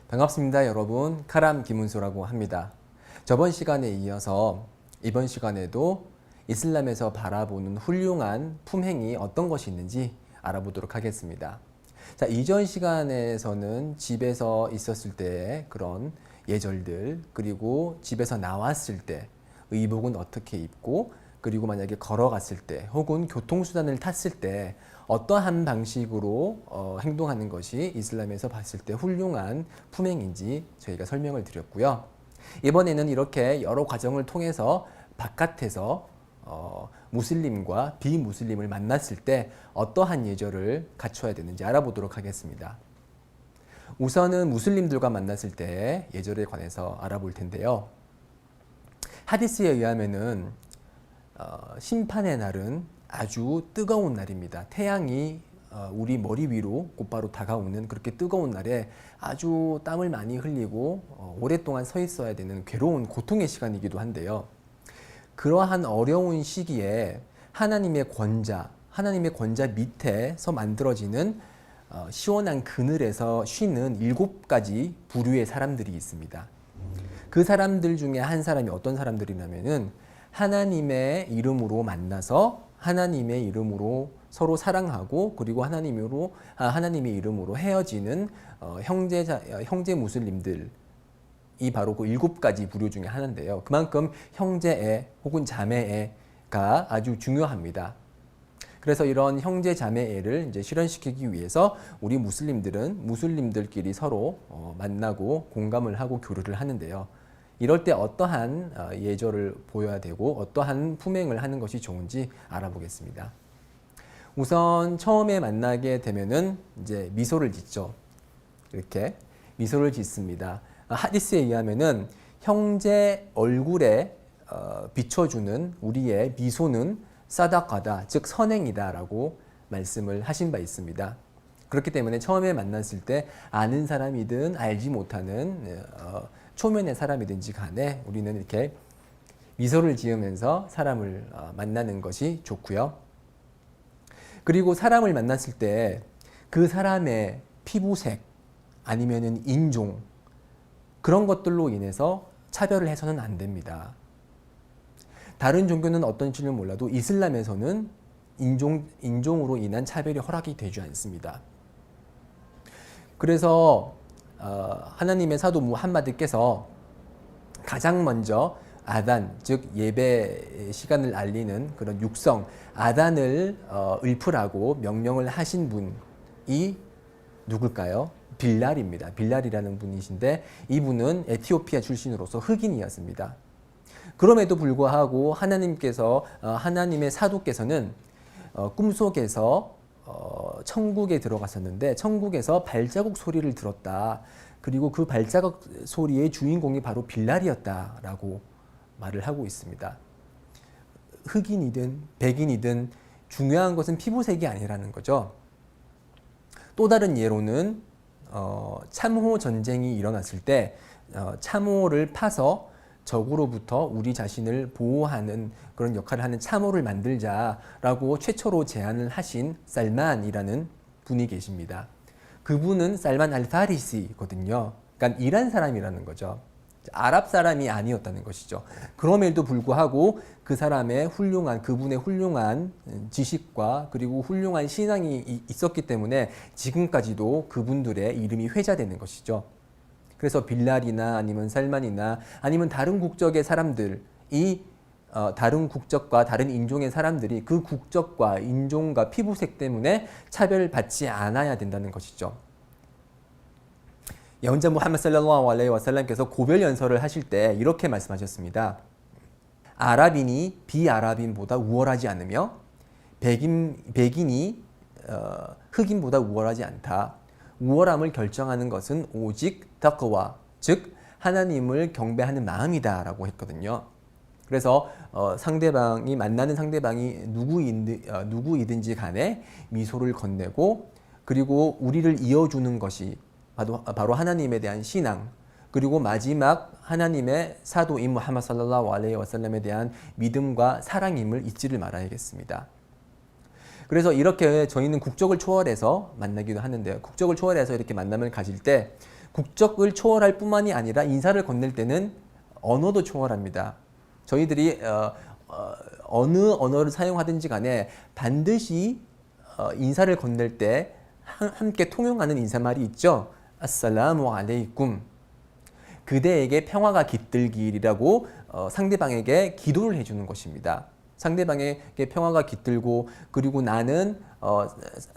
반갑습니다, 여러분. 카람 김은수라고 합니다. 저번 시간에 이어서 이번 시간에도 이슬람에서 바라보는 훌륭한 품행이 어떤 것이 있는지 알아보도록 하겠습니다. 자, 이전 시간에서는 집에서 있었을 때의 그런 예절들, 그리고 집에서 나왔을 때 의복은 어떻게 입고, 그리고 만약에 걸어갔을 때 혹은 교통수단을 탔을 때 어떠한 방식으로 행동하는 것이 이슬람에서 봤을 때 훌륭한 품행인지 저희가 설명을 드렸고요. 이번에는 이렇게 여러 과정을 통해서 바깥에서 무슬림과 비무슬림을 만났을 때 어떠한 예절을 갖춰야 되는지 알아보도록 하겠습니다. 우선은 무슬림들과 만났을 때 예절에 관해서 알아볼 텐데요. 하디스에 의하면은 심판의 날은 아주 뜨거운 날입니다. 태양이 우리 머리 위로 곧바로 다가오는 그렇게 뜨거운 날에 아주 땀을 많이 흘리고 오랫동안 서 있어야 되는 괴로운 고통의 시간이기도 한데요. 그러한 어려운 시기에 하나님의 권자 밑에서 만들어지는 시원한 그늘에서 쉬는 7가지 부류의 사람들이 있습니다. 그 사람들 중에 한 사람이 어떤 사람들이냐면은 하나님의 이름으로 만나서 하나님의 이름으로 서로 사랑하고, 그리고 하나님의 이름으로 헤어지는 형제 무슬림들이 바로 그 7가지 부류 중에 하나인데요. 그만큼 형제애 혹은 자매애가 아주 중요합니다. 그래서 이런 형제 자매애를 이제 실현시키기 위해서 우리 무슬림들은 무슬림들끼리 서로 만나고 공감을 하고 교류를 하는데요. 이럴 때 어떠한 예절을 보여야 되고 어떠한 품행을 하는 것이 좋은지 알아보겠습니다. 우선 처음에 만나게 되면은 이제 미소를 짓죠. 이렇게 미소를 짓습니다. 하디스에 의하면은 형제 얼굴에 비춰주는 우리의 미소는 사다카다, 즉 선행이다라고 말씀을 하신 바 있습니다. 그렇기 때문에 처음에 만났을 때 아는 사람이든 알지 못하는 초면의 사람이든지 간에 우리는 이렇게 미소를 지으면서 사람을 만나는 것이 좋고요. 그리고 사람을 만났을 때 그 사람의 피부색 아니면은 인종, 그런 것들로 인해서 차별을 해서는 안 됩니다. 다른 종교는 어떤지는 몰라도 이슬람에서는 인종으로 인한 차별이 허락이 되지 않습니다. 그래서 하나님의 사도 무함마드께서 가장 먼저 아단, 즉 예배 시간을 알리는 그런 육성 아단을 읊으라고 명령을 하신 분이 누굴까요? 빌랄입니다. 빌랄이라는 분이신데 이분은 에티오피아 출신으로서 흑인이었습니다. 그럼에도 불구하고 하나님의 사도께서는 꿈속에서 천국에 들어갔었는데 천국에서 발자국 소리를 들었다. 그리고 그 발자국 소리의 주인공이 바로 빌랄이었다라고 말을 하고 있습니다. 흑인이든 백인이든 중요한 것은 피부색이 아니라는 거죠. 또 다른 예로는 참호 전쟁이 일어났을 때 참호를 파서 적으로부터 우리 자신을 보호하는 그런 역할을 하는 참호를 만들자라고 최초로 제안을 하신 살만이라는 분이 계십니다. 그분은 살만 알파리시거든요. 그러니까 이란 사람이라는 거죠. 아랍 사람이 아니었다는 것이죠. 그럼에도 불구하고 그분의 훌륭한 지식과 그리고 훌륭한 신앙이 있었기 때문에 지금까지도 그분들의 이름이 회자되는 것이죠. 그래서 빌랄이나 아니면 살만이나 아니면 다른 국적의 사람들이 다른 국적과 다른 인종의 사람들이 그 국적과 인종과 피부색 때문에 차별받지 않아야 된다는 것이죠. 예언자 무함마드 살랄라후 알레이히 와살람께서 고별 연설을 하실 때 이렇게 말씀하셨습니다. 아랍인이 비아랍인보다 우월하지 않으며 백인이 흑인보다 우월하지 않다. 우월함을 결정하는 것은 오직 타크와, 즉 하나님을 경배하는 마음이다 라고 했거든요. 그래서 만나는 상대방이 누구이든지 간에 미소를 건네고, 그리고 우리를 이어주는 것이 바로 하나님에 대한 신앙, 그리고 마지막 하나님의 사도인 무함마드 살랄라후 알레이히 와살람에 대한 믿음과 사랑임을 잊지를 말아야겠습니다. 그래서 이렇게 저희는 국적을 초월해서 만나기도 하는데요. 국적을 초월해서 이렇게 만남을 가질 때 국적을 초월할 뿐만이 아니라 인사를 건넬 때는 언어도 초월합니다. 저희들이 어느 언어를 사용하든지 간에 반드시 인사를 건넬 때 함께 통용하는 인사말이 있죠. 아살라무 알레이쿰. 그대에게 평화가 깃들기라고 상대방에게 기도를 해주는 것입니다. 상대방에게 평화가 깃들고 그리고 나는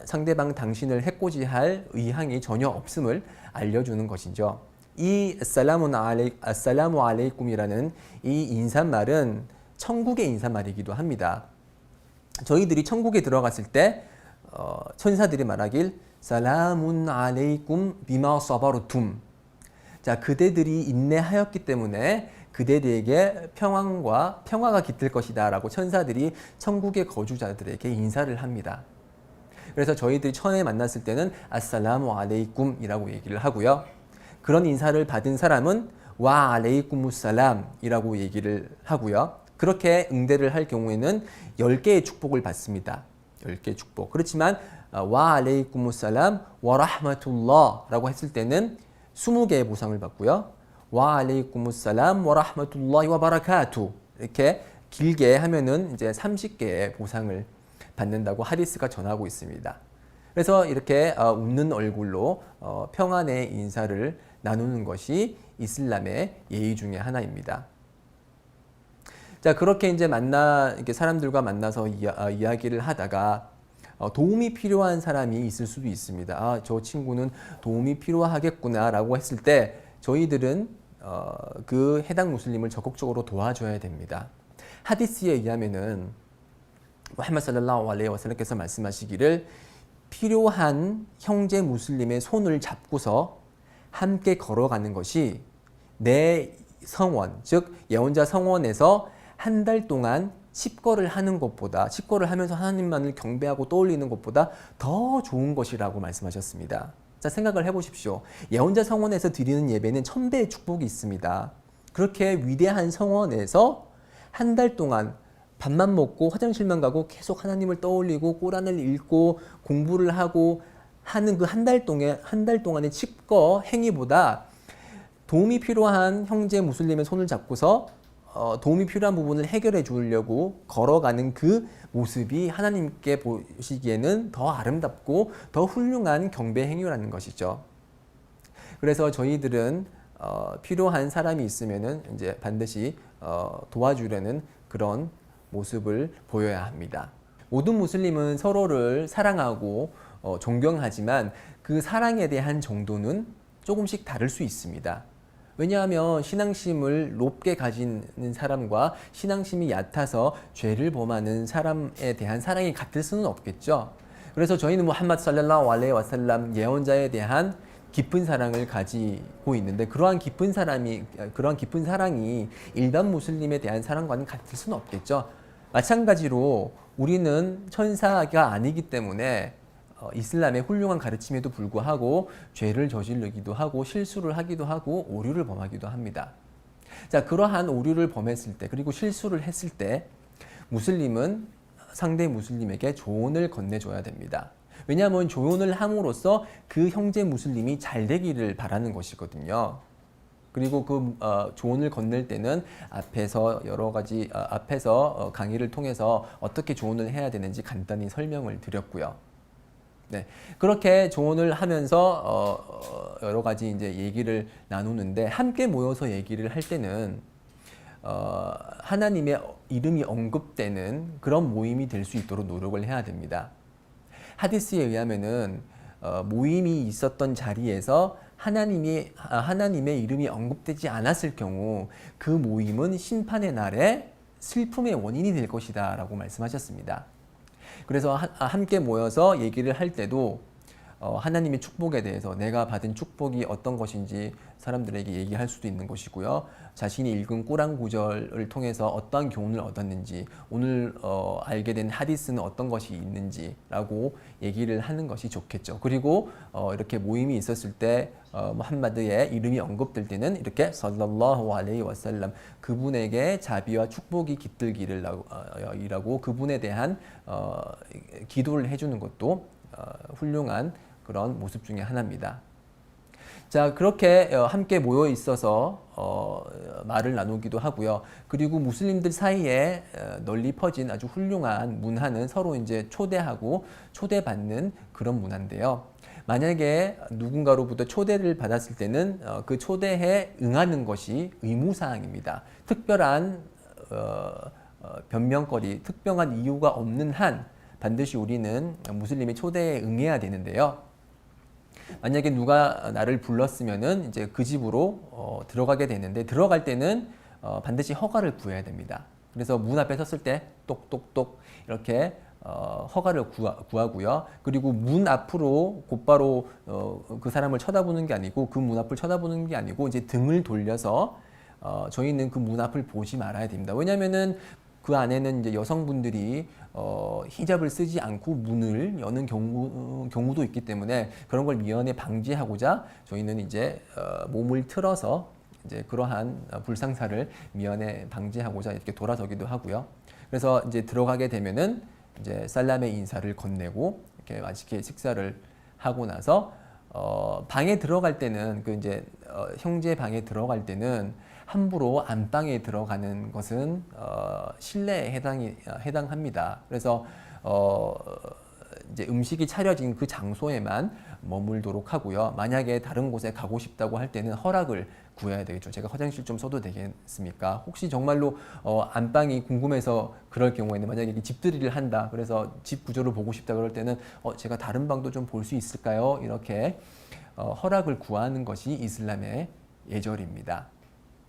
상대방 당신을 해코지할 의향이 전혀 없음을 알려주는 것이죠. 이 아살라무 알레이쿰이라는 이 인사말은 천국의 인사말이기도 합니다. 저희들이 천국에 들어갔을 때 천사들이 말하길 살라문 알레이쿰 비마 사바르툼. 자, 그대들이 인내하였기 때문에 그대들에게 평화가 깃들 것이다 라고 천사들이 천국의 거주자들에게 인사를 합니다. 그래서 저희들이 처음에 만났을 때는 아살라무 알레이쿰 이라고 얘기를 하고요. 그런 인사를 받은 사람은 와 알레이쿰무살람 이라고 얘기를 하고요. 그렇게 응대를 할 경우에는 10개의 축복을 받습니다. 10개의 축복. 그렇지만 와 알레이쿰무살람 와 라흐마툴라 라고 했을 때는 20개의 보상을 받고요. 와 알레이쿰무살람 와 라흐마툴라히 와 바라카투 이렇게 길게 하면은 이제 30개의 보상을 받는다고 하디스가 전하고 있습니다. 그래서 이렇게 웃는 얼굴로 평안의 인사를 나누는 것이 이슬람의 예의 중에 하나입니다. 자, 그렇게 이제 이렇게 사람들과 만나서 이야기를 하다가 도움이 필요한 사람이 있을 수도 있습니다. 아, 저 친구는 도움이 필요하겠구나라고 했을 때 저희들은 그 해당 무슬림을 적극적으로 도와줘야 됩니다. 하디스에 의하면은 무함마드 살랄라후 알레이히 와살람께서 말씀하시기를 필요한 형제 무슬림의 손을 잡고서 함께 걸어가는 것이 내 성원, 즉 예언자 성원에서 한 달 동안 칩거를 하는 것보다, 칩거를 하면서 하나님만을 경배하고 떠올리는 것보다 더 좋은 것이라고 말씀하셨습니다. 자, 생각을 해보십시오. 예언자 성원에서 드리는 예배는 1000배의 축복이 있습니다. 그렇게 위대한 성원에서 한 달 동안 밥만 먹고 화장실만 가고 계속 하나님을 떠올리고 꾸란을 읽고 공부를 하고 하는 그 한 달 동안의 칩거 행위보다 도움이 필요한 형제 무슬림의 손을 잡고서 도움이 필요한 부분을 해결해 주려고 걸어가는 그 모습이 하나님께 보시기에는 더 아름답고 더 훌륭한 경배 행위라는 것이죠. 그래서 저희들은 필요한 사람이 있으면은 이제 반드시 도와주려는 그런 모습을 보여야 합니다. 모든 무슬림은 서로를 사랑하고 존경하지만 그 사랑에 대한 정도는 조금씩 다를 수 있습니다. 왜냐하면 신앙심을 높게 가지는 사람과 신앙심이 얕아서 죄를 범하는 사람에 대한 사랑이 같을 수는 없겠죠. 그래서 저희는 무함마드 살랄라후 알레이히 와살람 예언자에 대한 깊은 사랑을 가지고 있는데 그러한 깊은 사랑이 일반 무슬림에 대한 사랑과는 같을 수는 없겠죠. 마찬가지로 우리는 천사가 아니기 때문에 이슬람의 훌륭한 가르침에도 불구하고 죄를 저지르기도 하고 실수를 하기도 하고 오류를 범하기도 합니다. 자, 그러한 오류를 범했을 때 그리고 실수를 했을 때 무슬림은 상대 무슬림에게 조언을 건네줘야 됩니다. 왜냐하면 조언을 함으로써 그 형제 무슬림이 잘 되기를 바라는 것이거든요. 그리고 그 조언을 건넬 때는 앞에서 강의를 통해서 어떻게 조언을 해야 되는지 간단히 설명을 드렸고요. 네, 그렇게 조언을 하면서 여러 가지 이제 얘기를 나누는데 함께 모여서 얘기를 할 때는 하나님의 이름이 언급되는 그런 모임이 될 수 있도록 노력을 해야 됩니다. 하디스에 의하면은 모임이 있었던 자리에서 하나님의 이름이 언급되지 않았을 경우 그 모임은 심판의 날에 슬픔의 원인이 될 것이다 라고 말씀하셨습니다. 그래서 함께 모여서 얘기를 할 때도 하나님의 축복에 대해서 내가 받은 축복이 어떤 것인지 사람들에게 얘기할 수도 있는 것이고요. 자신이 읽은 꾸란 구절을 통해서 어떠한 교훈을 얻었는지, 오늘 알게 된 하디스는 어떤 것이 있는지라고 얘기를 하는 것이 좋겠죠. 그리고 이렇게 모임이 있었을 때 무함마드의 이름이 언급될 때는 이렇게 살랄라후 알레이히 와살람 그분에게 자비와 축복이 깃들기를 이라고 그분에 대한 기도를 해주는 것도 훌륭한 그런 모습 중에 하나입니다. 자, 그렇게 함께 모여 있어서 말을 나누기도 하고요. 그리고 무슬림들 사이에 널리 퍼진 아주 훌륭한 문화는 서로 이제 초대하고 초대받는 그런 문화인데요. 만약에 누군가로부터 초대를 받았을 때는 그 초대에 응하는 것이 의무사항입니다. 특별한 변명거리, 특별한 이유가 없는 한 반드시 우리는 무슬림의 초대에 응해야 되는데요. 만약에 누가 나를 불렀으면은 이제 그 집으로 들어가게 되는데, 들어갈 때는 반드시 허가를 구해야 됩니다. 그래서 문 앞에 섰을 때 똑똑똑 이렇게 허가를 구하고요. 그리고 문 앞으로 곧바로 그 사람을 쳐다보는 게 아니고, 그 문 앞을 쳐다보는 게 아니고 이제 등을 돌려서 저희는 그 문 앞을 보지 말아야 됩니다. 왜냐하면은 그 안에는 이제 여성분들이 히잡을 쓰지 않고 문을 여는 경우도 있기 때문에, 그런 걸 미연에 방지하고자 저희는 이제 몸을 틀어서 이제 그러한 불상사를 미연에 방지하고자 이렇게 돌아서기도 하고요. 그래서 이제 들어가게 되면은 이제 살람의 인사를 건네고 이렇게 맛있게 식사를 하고 나서 방에 들어갈 때는 그 이제 형제 방에 들어갈 때는 함부로 안방에 들어가는 것은 실내에 해당합니다. 그래서 이제 음식이 차려진 그 장소에만 머물도록 하고요. 만약에 다른 곳에 가고 싶다고 할 때는 허락을 구해야 되겠죠. 제가 화장실 좀 써도 되겠습니까? 혹시 정말로 안방이 궁금해서 그럴 경우에는, 만약에 집들이를 한다, 그래서 집 구조를 보고 싶다 그럴 때는 제가 다른 방도 좀 볼 수 있을까요? 이렇게 허락을 구하는 것이 이슬람의 예절입니다.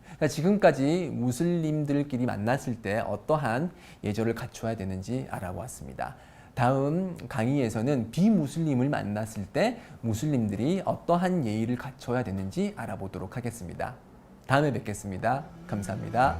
그러니까 지금까지 무슬림들끼리 만났을 때 어떠한 예절을 갖춰야 되는지 알아보았습니다. 다음 강의에서는 비무슬림을 만났을 때 무슬림들이 어떠한 예의를 갖춰야 되는지 알아보도록 하겠습니다. 다음에 뵙겠습니다. 감사합니다.